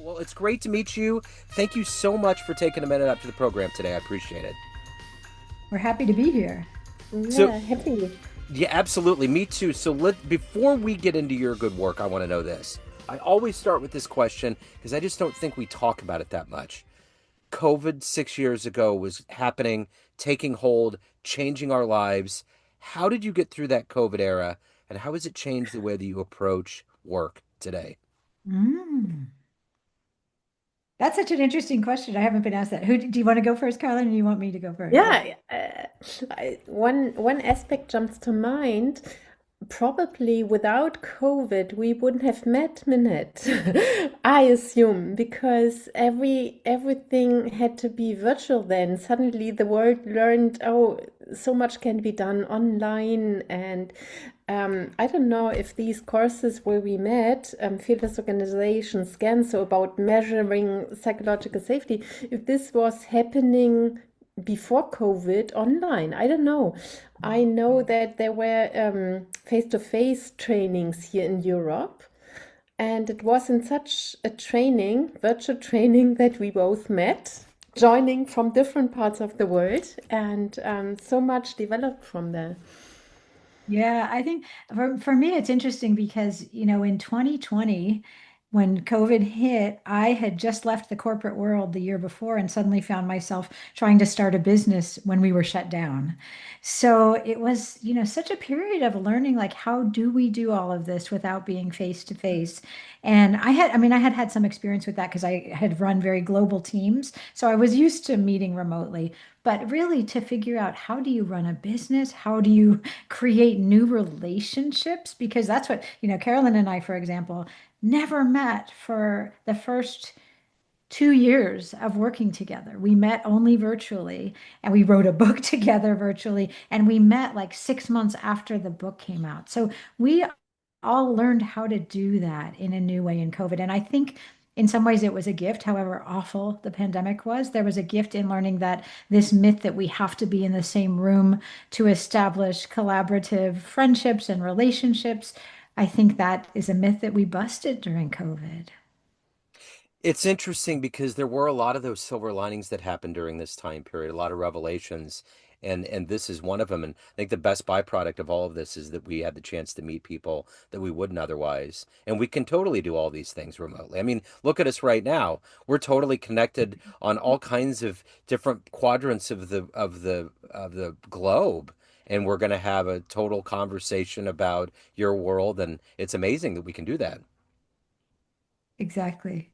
Well, it's great to meet you. Thank you so much for taking a minute up to the program today. I appreciate it. We're happy to be here. So, Yeah, happy. yeah, absolutely. Me too. So, before we get into your good work, I want to know this. I always start with this question because I just don't think we talk about it that much. COVID 6 years ago was happening, taking hold, changing our lives. How did you get through that COVID era, and how has it changed the way that you approach work today? Mm. That's such an interesting question. I haven't been asked that. Who do you want to go first, Carlin, or do you want me to go first? Yeah, one aspect jumps to mind. Probably without COVID, we wouldn't have met Minette, I assume, because everything had to be virtual then. Suddenly the world learned, oh, so much can be done online. And I don't know if these courses where we met, Fearless Organization Scan, so about measuring psychological safety, if this was happening before COVID online. I don't know. I know that there were face-to-face trainings here in Europe, and it was in such a training, virtual training, that we both met, joining from different parts of the world, and so much developed from there. Yeah, I think for me, it's interesting because, in 2020, when COVID hit, I had just left the corporate world the year before and suddenly found myself trying to start a business when we were shut down. So it was, such a period of learning, like, how do we do all of this without being face to face? And I had some experience with that because I had run very global teams. So I was used to meeting remotely. But really, to figure out how do you run a business? How do you create new relationships? Because that's what, Carolyn and I, for example, never met for the first 2 years of working together. We met only virtually, and we wrote a book together virtually, and we met like 6 months after the book came out. So we all learned how to do that in a new way in COVID. And I think in some ways it was a gift, however awful the pandemic was. There was a gift in learning that this myth that we have to be in the same room to establish collaborative friendships and relationships. I think that is a myth that we busted during COVID. It's interesting because there were a lot of those silver linings that happened during this time period, a lot of revelations, and this is one of them. And I think the best byproduct of all of this is that we had the chance to meet people that we wouldn't otherwise, and we can totally do all these things remotely. I mean, look at us right now. We're totally connected on all kinds of different quadrants of the globe. And we're going to have a total conversation about your world, and it's amazing that we can do that. Exactly.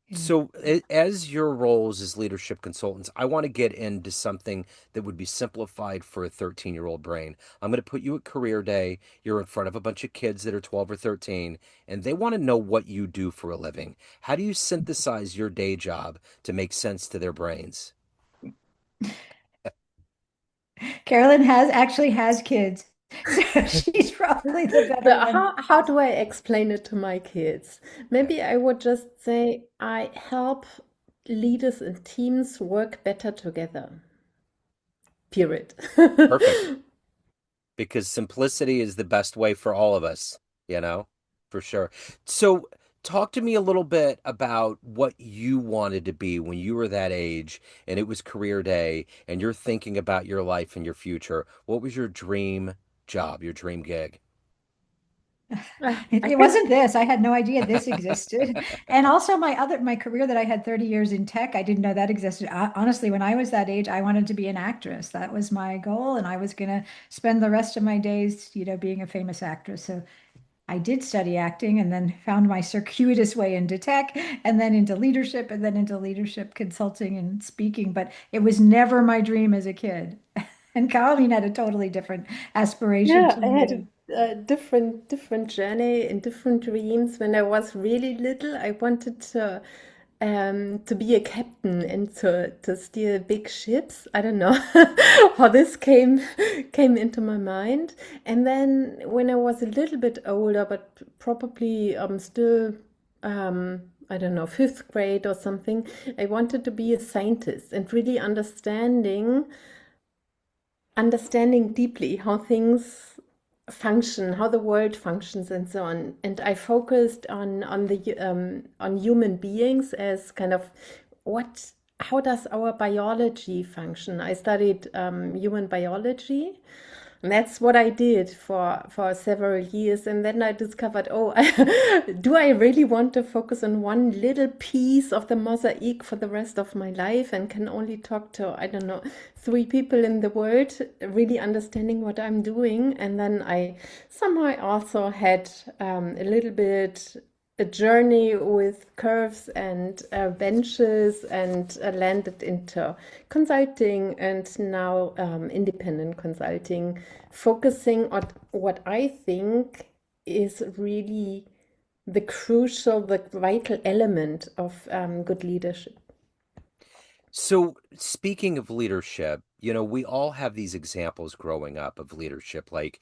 Yeah. So, as your roles as leadership consultants, I want to get into something that would be simplified for a 13-year-old brain. I'm going to put you at career day. You're in front of a bunch of kids that are 12 or 13, and they want to know what you do for a living. How do you synthesize your day job to make sense to their brains? Carolyn has kids, so she's probably the better So one. how do I explain it to my kids? Maybe I would just say I help leaders and teams work better together. Period. Perfect. Because simplicity is the best way for all of us, you know, for sure. So, talk to me a little bit about what you wanted to be when you were that age and it was career day and you're thinking about your life and your future. What was your dream job, your dream gig? It, I it think wasn't this. I had no idea this existed. And also my career that I had 30 years in tech, I didn't know that existed. Honestly, when I was that age, I wanted to be an actress. That was my goal, and I was going to spend the rest of my days, being a famous actress. So I did study acting and then found my circuitous way into tech and then into leadership and then into leadership consulting and speaking. But it was never my dream as a kid. And Colleen had a totally different aspiration yeah, to I had you. a different journey and different dreams. When I was really little, I wanted to be a captain and to steer big ships. I don't know how this came into my mind. And then when I was a little bit older, but probably still I don't know, fifth grade or something, I wanted to be a scientist and really understanding deeply how things function, how the world functions, and so on. And I focused on the on human beings as kind of what how does our biology function. I studied human biology, and that's what I did for several years. And then I discovered, oh, do I really want to focus on one little piece of the mosaic for the rest of my life and can only talk to, I don't know, three people in the world, really understanding what I'm doing? And then I somehow also had a little bit a journey with curves and benches and landed into consulting and now independent consulting, focusing on what I think is really the vital element of good leadership. So, speaking of leadership, we all have these examples growing up of leadership, like,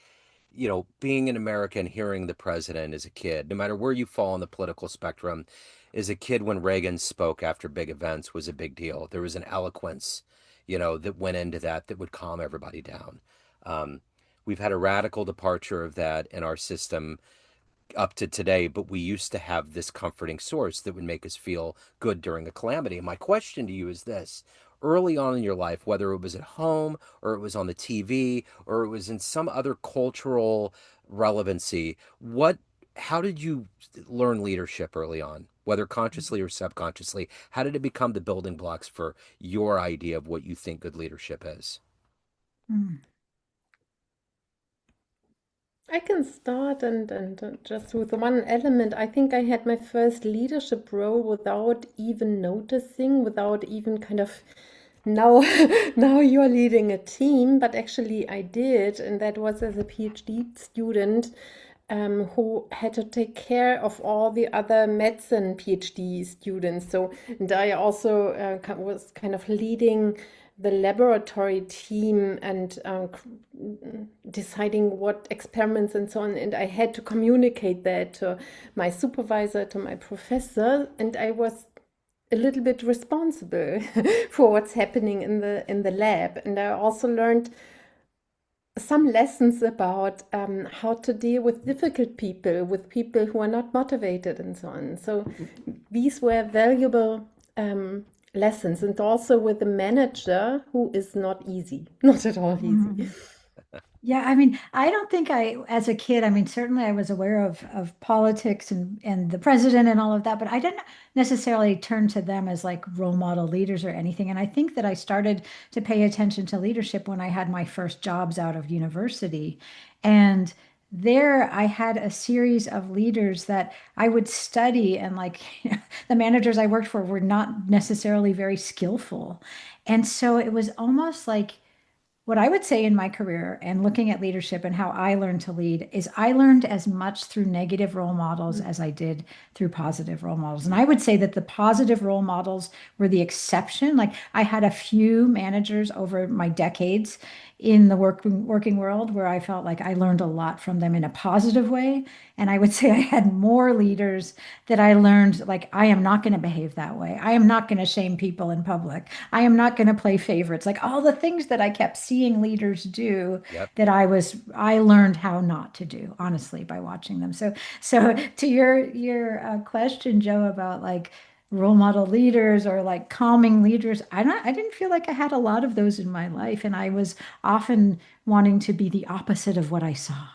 being in America and hearing the president as a kid, no matter where you fall on the political spectrum, as a kid, when Reagan spoke after big events was a big deal. There was an eloquence, that went into that would calm everybody down. Um, we've had a radical departure of that in our system up to today, but we used to have this comforting source that would make us feel good during a calamity. And my question to you is this: early on in your life, whether it was at home or it was on the TV or it was in some other cultural relevancy, how did you learn leadership early on, whether consciously or subconsciously? How did it become the building blocks for your idea of what you think good leadership is? Mm. I can start and just with one element. I think I had my first leadership role without even noticing, without even kind of now now you're leading a team, but actually I did, and that was as a PhD student who had to take care of all the other medicine PhD students. So, and I also was kind of leading the laboratory team and deciding what experiments and so on. And I had to communicate that to my supervisor, to my professor, and I was a little bit responsible for what's happening in the lab. And I also learned some lessons about how to deal with difficult people, with people who are not motivated, and so on. So these were valuable lessons, and also with a manager who is not easy, not at all easy. Mhm. Yeah, I mean, I don't think as a kid, I mean, certainly I was aware of politics and the president and all of that, but I didn't necessarily turn to them as like role model leaders or anything. And I think that I started to pay attention to leadership when I had my first jobs out of university. And there I had a series of leaders that I would study, and like, the managers I worked for were not necessarily very skillful. And so it was almost like, what I would say in my career and looking at leadership and how I learned to lead is I learned as much through negative role models as I did through positive role models. And I would say that the positive role models were the exception. Like, I had a few managers over my decades in the working world where I felt like I learned a lot from them in a positive way. And I would say I had more leaders that I learned, like, I am not going to behave that way. I am not going to shame people in public. I am not going to play favorites. Like, all the things that I kept seeing leaders do, Yep. that I learned how not to do, honestly, by watching them. So to your question, Joe, about like role model leaders or like calming leaders, I didn't feel like I had a lot of those in my life, and I was often wanting to be the opposite of what I saw.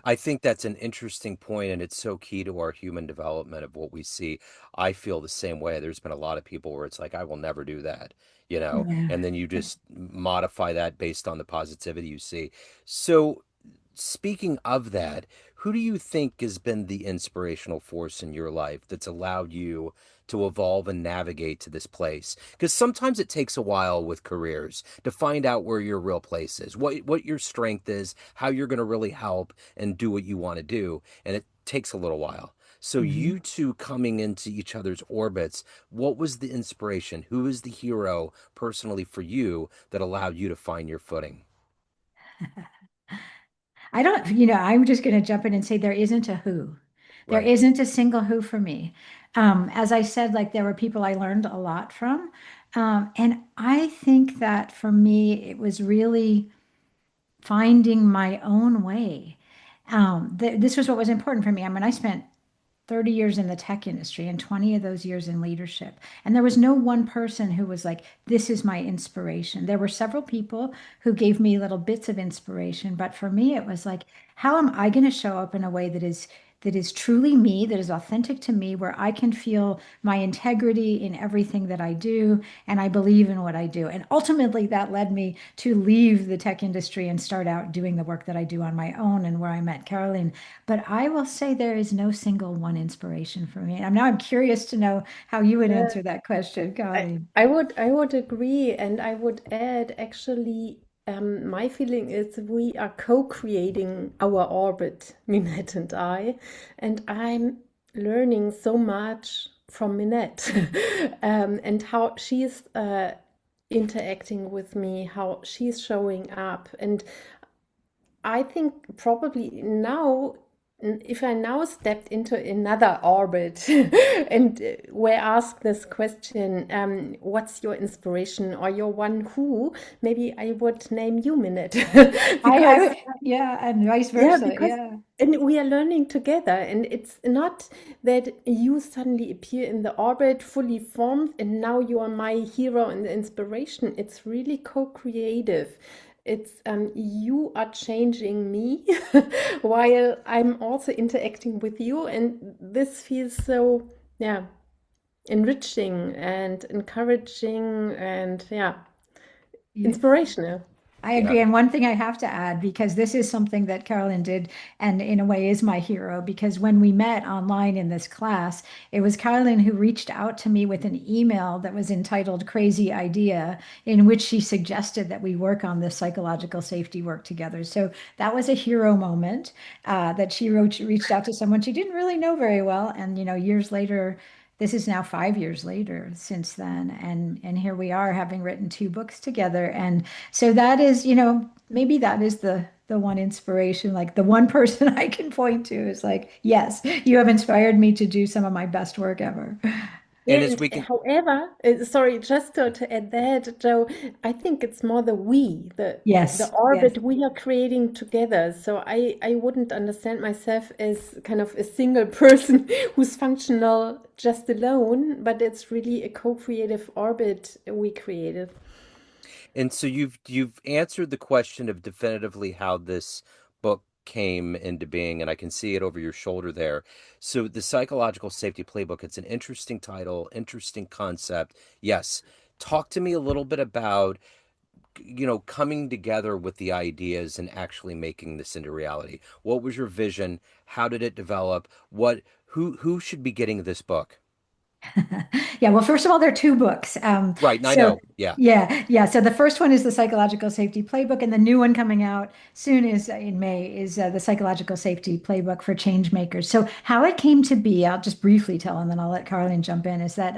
I think that's an interesting point, and it's so key to our human development of what we see. I feel the same way. There's been a lot of people where it's like, I will never do that, Yeah. and then you just modify that based on the positivity you see. So, speaking of that, who do you think has been the inspirational force in your life that's allowed you to evolve and navigate to this place? Because sometimes it takes a while with careers to find out where your real place is, what your strength is, how you're going to really help and do what you want to do, and it takes a little while. So Mhm. you two coming into each other's orbits, what was the inspiration? Who is the hero personally for you that allowed you to find your footing? I don't, I'm just going to jump in and say there isn't a who. There Right. isn't a single who for me. As I said, like, there were people I learned a lot from. And I think that for me, it was really finding my own way. This was what was important for me. I mean, I spent 30 years in the tech industry and 20 of those years in leadership. And there was no one person who was like, this is my inspiration. There were several people who gave me little bits of inspiration, but for me, it was like, how am I going to show up in a way that is truly me, that is authentic to me, where I can feel my integrity in everything that I do, and I believe in what I do. And ultimately, that led me to leave the tech industry and start out doing the work that I do on my own and where I met Karolin. But I will say there is no single one inspiration for me. And now I'm curious to know how you would Yeah. answer that question, Karolin. I would agree, and I would add actually, my feeling is we are co-creating our orbit, Minette and I'm learning so much from Minette, and how she's interacting with me, how she's showing up, and I think probably now, if I now stepped into another orbit and were asked this question, what's your inspiration or your one who, maybe I would name you Minute because Yeah, and vice yeah, versa. because Yeah. and we are learning together, and it's not that you suddenly appear in the orbit fully formed and now you are my hero and the inspiration. It's really co-creative. It's you are changing me while I'm also interacting with you, and this feels so, yeah, enriching and encouraging and, yeah, Yeah. inspirational. I Yeah. agree. And one thing I have to add, because this is something that Carolyn did, and in a way is my hero, because when we met online in this class, it was Carolyn who reached out to me with an email that was entitled Crazy Idea, in which she suggested that we work on this psychological safety work together. So that was a hero moment that she reached out to someone she didn't really know very well. And, years later, this is now 5 years later since then. And here we are having written two books together. And so that is, maybe that is the one inspiration, like the one person I can point to is like, yes, you have inspired me to do some of my best work ever. Yeah, And as and we can, however, sorry, just to add that, Joe, I think it's more the we, the Yes, yes. orbit we are creating together. So I wouldn't understand myself as kind of a single person who's functional just alone, but it's really a co-creative orbit we created. and so you've answered the question of definitively how this book came into being, and I can see it over your shoulder there. So the Psychological Safety Playbook, it's an interesting title, interesting concept. Yes. Talk to me a little bit about, coming together with the ideas and actually making this into reality. What was your vision? How did it develop? Who should be getting this book? Yeah, well, first of all, there are two books. Right, and I So know. Yeah. yeah, yeah. So the first one is the Psychological Safety Playbook, and the new one coming out soon is in May is the Psychological Safety Playbook for Changemakers. So how it came to be, I'll just briefly tell, and then I'll let Carlene jump in. Is that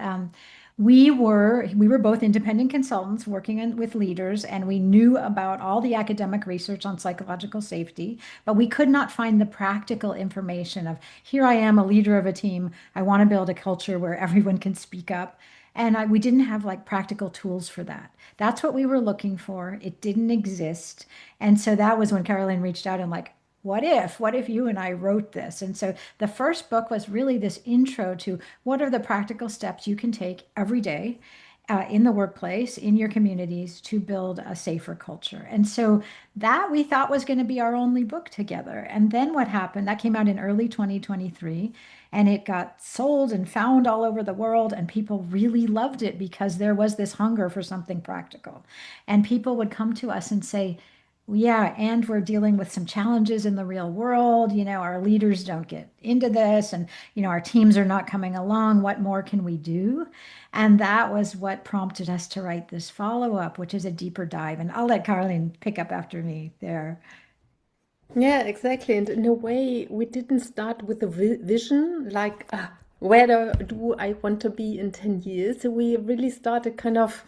we were both independent consultants working with leaders, and we knew about all the academic research on psychological safety, but we could not find the practical information of here I am, a leader of a team. I want to build a culture where everyone can speak up. And we didn't have like practical tools for that. That's what we were looking for. It didn't exist. And so that was when Caroline reached out and like, what if you and I wrote this? And so the first book was really this intro to what are the practical steps you can take every day in the workplace, in your communities to build a safer culture. And so that we thought was going to be our only book together. And then what happened? That came out in early 2023 and it got sold and found all over the world. And people really loved it because there was this hunger for something practical. And people would come to us and say, yeah, and we're dealing with some challenges in the real world. Our leaders don't get into this, and, our teams are not coming along. What more can we do? And that was what prompted us to write this follow-up, which is a deeper dive. And I'll let Carlene pick up after me there. Yeah, exactly. And in a way, we didn't start with a vision like, where do I want to be in 10 years? We really started kind of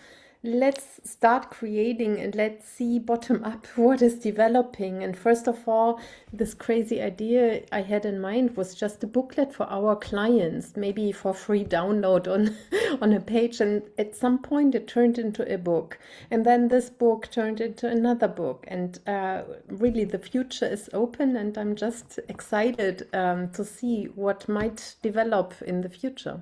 let's start creating and let's see bottom up what is developing. And first of all, this crazy idea I had in mind was just a booklet for our clients, maybe for free download on on a page. And at some point, it turned into a book, and then this book turned into another book. And really, the future is open, and I'm just excited to see what might develop in the future.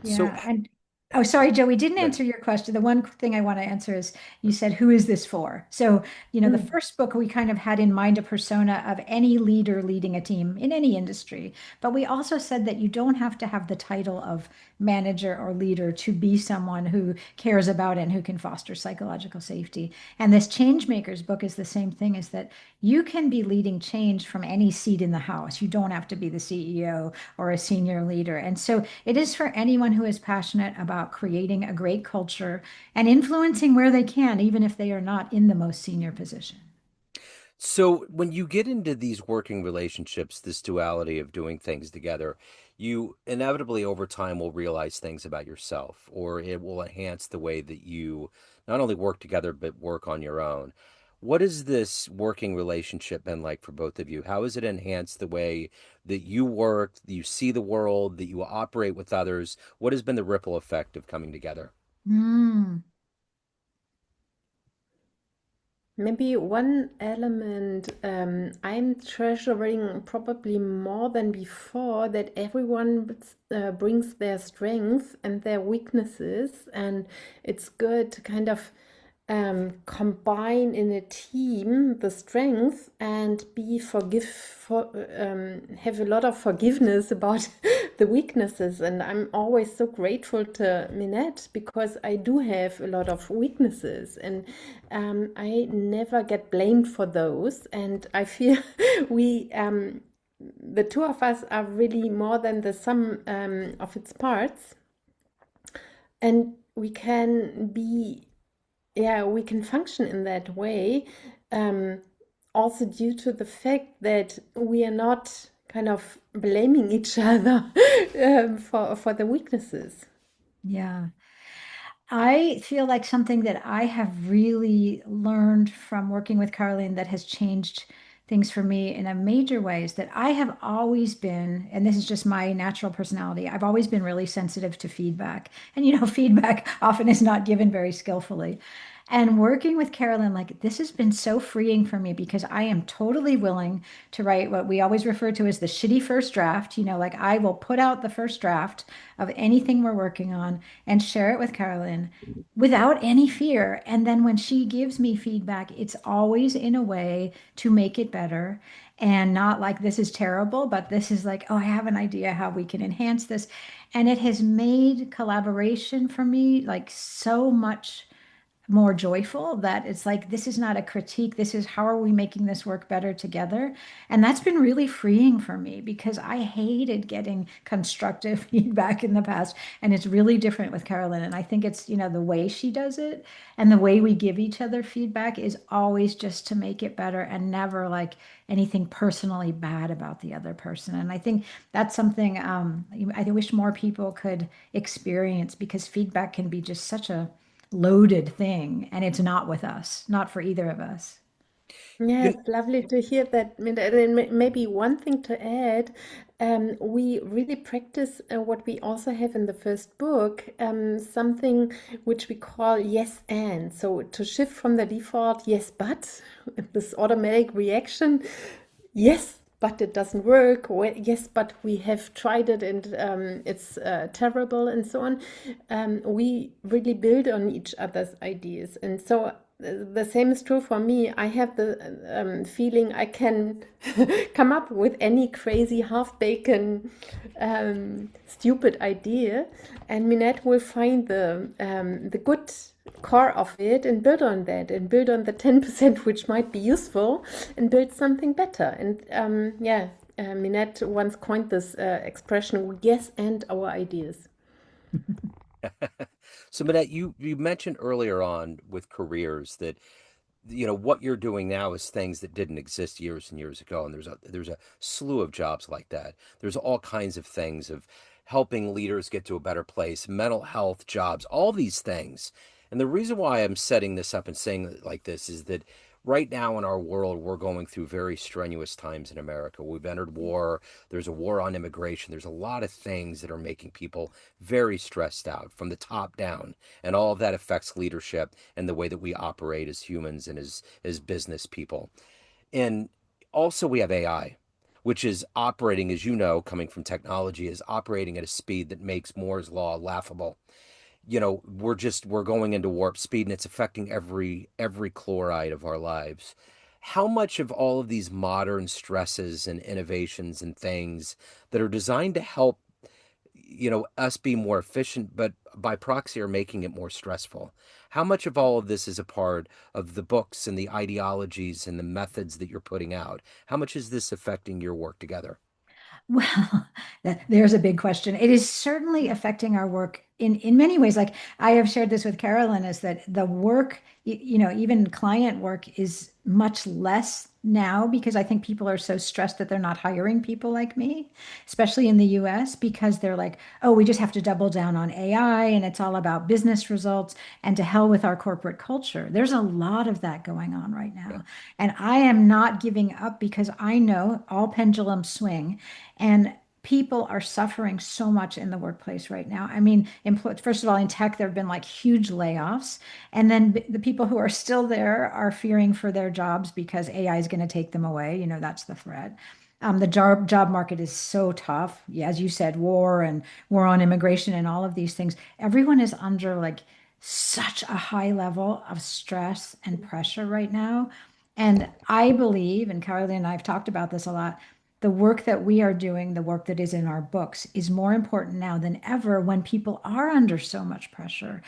So, Yeah. And oh, sorry, Joe, we didn't yeah. answer your question. The one thing I want to answer is you said, who is this for? So, the Mm. first book we kind of had in mind a persona of any leader leading a team in any industry. But we also said that you don't have to have the title of manager or leader to be someone who cares about and who can foster psychological safety. And this Changemakers book is the same thing, is that you can be leading change from any seat in the house. You don't have to be the CEO or a senior leader. And so it is for anyone who is passionate about creating a great culture and influencing where they can, even if they are not in the most senior position. So when you get into these working relationships, this duality of doing things together, you inevitably over time will realize things about yourself, or it will enhance the way that you not only work together, but work on your own. What has this working relationship been like for both of you? How has it enhanced the way that you work, that you see the world, that you operate with others? What has been the ripple effect of coming together? Mm. Maybe one element I'm treasuring probably more than before, that everyone brings their strengths and their weaknesses, and it's good to kind of combine in a team the strength and have a lot of forgiveness about the weaknesses. And I'm always so grateful to Minette because I do have a lot of weaknesses, and I never get blamed for those. And I feel we the two of us are really more than the sum of its parts, and we can be, yeah, we can function in that way, um, also due to the fact that we are not kind of blaming each other for the weaknesses. Yeah. I feel like something that I have really learned from working with Karolin that has changed things for me in a major way is that I have always been, and this is just my natural personality, I've always been really sensitive to feedback. And feedback often is not given very skillfully. And working with Karolin, like this has been so freeing for me because I am totally willing to write what we always refer to as the shitty first draft. Like I will put out the first draft of anything we're working on and share it with Carolyn without any fear. And then when she gives me feedback, it's always in a way to make it better and not like this is terrible, but this is like, oh, I have an idea how we can enhance this. And it has made collaboration for me like so much more joyful that it's like this is not a critique, this is how are we making this work better together. And that's been really freeing for me because I hated getting constructive feedback in the past, and it's really different with Carolyn. And I think it's the way she does it and the way we give each other feedback is always just to make it better and never like anything personally bad about the other person. And I think that's something I wish more people could experience because feedback can be just such a loaded thing, and it's not with us, not for either of us. Yeah, You it's lovely to hear that. And then maybe one thing to add, we really practice what we also have in the first book, something which we call yes and. So to shift from the default yes but, this automatic reaction, yes, but it doesn't work, or yes, but we have tried it and it's terrible, and so on. We really build on each other's ideas. And so the same is true for me. I have the feeling I can come up with any crazy half-baked stupid idea, and Minette will find the good core of it and build on that and build on the 10% which might be useful and build something better. And yeah, Minette once coined this expression, yes, and our ideas. so Minette, you mentioned earlier on with careers that what you're doing now is things that didn't exist years and years ago, and there's a slew of jobs like that. There's all kinds of things of helping leaders get to a better place, mental health jobs, all these things. And the reason why I'm setting this up and saying it like this is that right now in our world, we're going through very strenuous times in America. We've entered war. There's a war on immigration. There's a lot of things that are making people very stressed out from the top down. And all of that affects leadership and the way that we operate as humans and as business people. And also, we have AI, which is operating, as you know, coming from technology, is operating at a speed that makes Moore's law laughable. We're going into warp speed, and it's affecting every chloride of our lives. How much of all of these modern stresses and innovations and things that are designed to help us be more efficient, but by proxy are making it more stressful? How much of all of this is a part of the books and the ideologies and the methods that you're putting out? How much is this affecting your work together? Well, there's a big question. It is certainly affecting our work in many ways. Like I have shared this with Carolyn, is that the work, even client work is much less now because I think people are so stressed that they're not hiring people like me, especially in the US, because they're like, oh, we just have to double down on AI and it's all about business results and to hell with our corporate culture. There's a lot of that going on right Yeah. now. And I am not giving up because I know all pendulums swing. And people are suffering so much in the workplace right now. I mean, first of all, in tech, there have been like huge layoffs. And then the people who are still there are fearing for their jobs because AI is going to take them away. That's the threat. The job market is so tough. Yeah, as you said, war on immigration and all of these things. Everyone is under like such a high level of stress and pressure right now. And I believe, and Carly and I have talked about this a lot, the work that we are doing, the work that is in our books, is more important now than ever when people are under so much pressure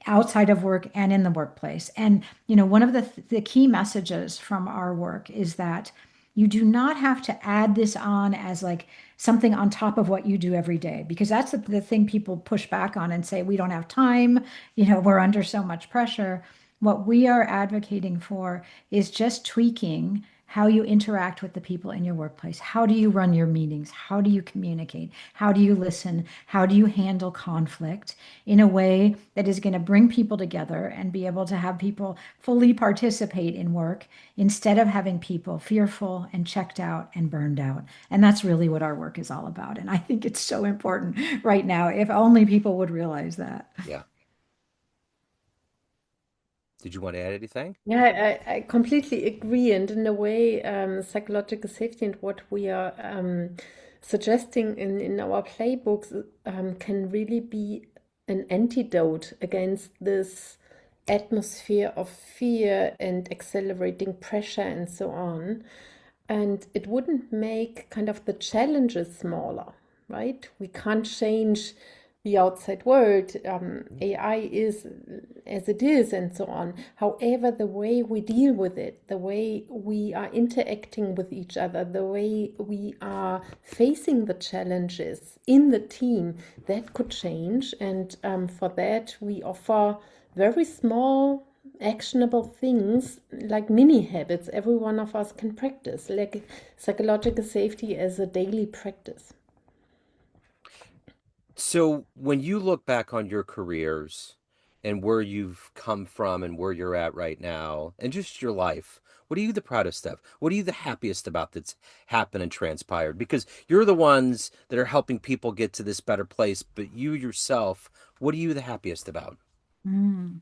outside of work and in the workplace. And, one of the key messages from our work is that you do not have to add this on as like something on top of what you do every day, because that's the thing people push back on and say, we don't have time, we're under so much pressure. What we are advocating for is just tweaking how you interact with the people in your workplace. How do you run your meetings? How do you communicate? How do you listen? How do you handle conflict in a way that is going to bring people together and be able to have people fully participate in work instead of having people fearful and checked out and burned out? And that's really what our work is all about. And I think it's so important right now. If only people would realize that. Yeah. Did you want to add anything? Yeah, I completely agree. And in a way, psychological safety and what we are suggesting in our playbooks can really be an antidote against this atmosphere of fear and accelerating pressure and so on. And it wouldn't make kind of the challenges smaller, right? We can't change the outside world. AI is as it is, and so on. However, the way we deal with it, the way we are interacting with each other, the way we are facing the challenges in the team, that could change. And for that, we offer very small actionable things like mini habits every one of us can practice, like psychological safety as a daily practice. So when you look back on your careers and where you've come from and where you're at right now and just your life, what are you the proudest of? What are you the happiest about that's happened and transpired? Because you're the ones that are helping people get to this better place, but you yourself, what are you the happiest about? Mm.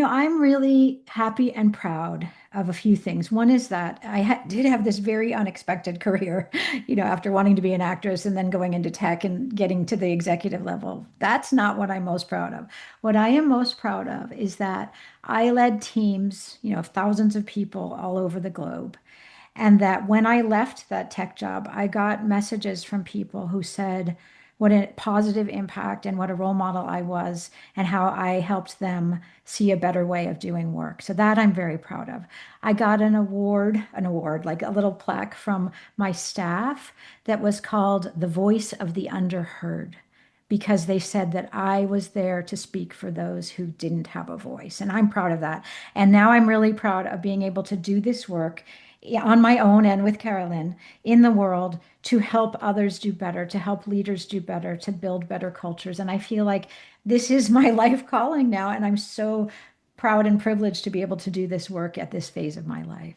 I'm really happy and proud of a few things. One is that I did have this very unexpected career, after wanting to be an actress and then going into tech and getting to the executive level. That's not what I'm most proud of. What I am most proud of is that I led teams, of thousands of people all over the globe. And that when I left that tech job, I got messages from people who said what a positive impact and what a role model I was, and how I helped them see a better way of doing work. So that I'm very proud of. I got an award, like a little plaque from my staff that was called the Voice of the Underheard, because they said that I was there to speak for those who didn't have a voice. And I'm proud of that. And now I'm really proud of being able to do this work on my own and with Karolin in the world to help others do better, to help leaders do better, to build better cultures. And I feel like this is my life calling now. And I'm so proud and privileged to be able to do this work at this phase of my life.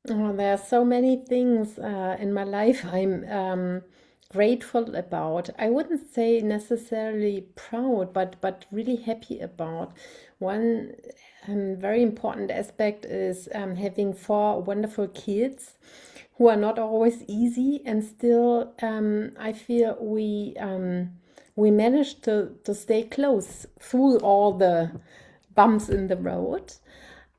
Oh, there are so many things in my life I'm grateful about. I wouldn't say necessarily proud, but really happy about. One very important aspect is having four wonderful kids who are not always easy, and still I feel we managed to stay close through all the bumps in the road.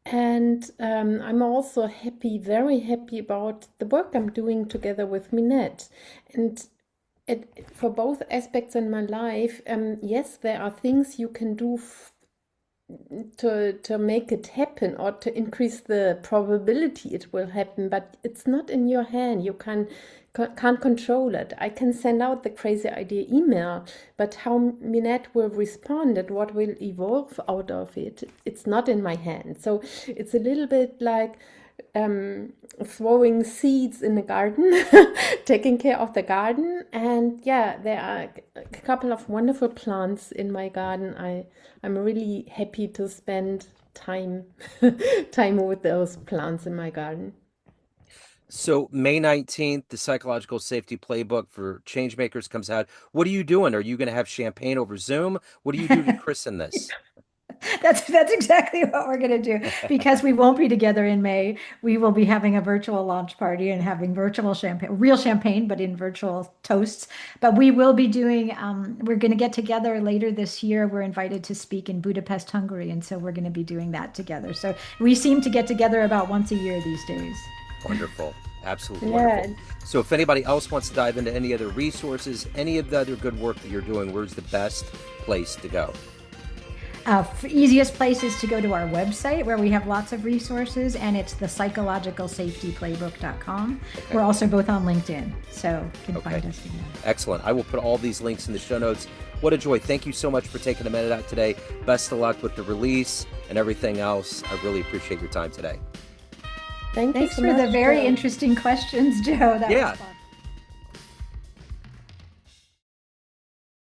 And I'm also happy, very happy about the work I'm doing together with Minette. And for both aspects in my life, yes, there are things you can do to make it happen or to increase the probability it will happen, but it's not in your hand. You can't control it. I can send out the crazy idea email, but how Minette will respond and what will evolve out of it, it's not in my hand. So it's a little bit like throwing seeds in the garden, taking care of the garden. And yeah, there are a couple of wonderful plants in my garden. I'm really happy to spend time with those plants in my garden. So May 19th, the Psychological Safety Playbook for Changemakers comes out. What are you doing? Are you going to have champagne over Zoom? What do you do to christen this? That's exactly what we're going to do because we won't be together in May. We will be having a virtual launch party and having virtual champagne, real champagne, but in virtual toasts. But we will be doing, we're going to get together later this year. We're invited to speak in Budapest, Hungary. And so we're going to be doing that together. So we seem to get together about once a year these days. Wonderful. Absolutely Yeah. wonderful. So if anybody else wants to dive into any other resources, any of the other good work that you're doing, where's the best place to go? Easiest place is to go to our website where we have lots of resources, and it's the psychologicalsafetyplaybook.com. Okay. We're also both on LinkedIn, so you can Okay. find us together. Excellent. I will put all these links in the show notes. What a joy. Thank you so much for taking a minute out today. Best of luck with the release and everything else. I really appreciate your time today. Thanks Thanks so for the much, very Joe. interesting questions, Joe. That Yeah. was fun.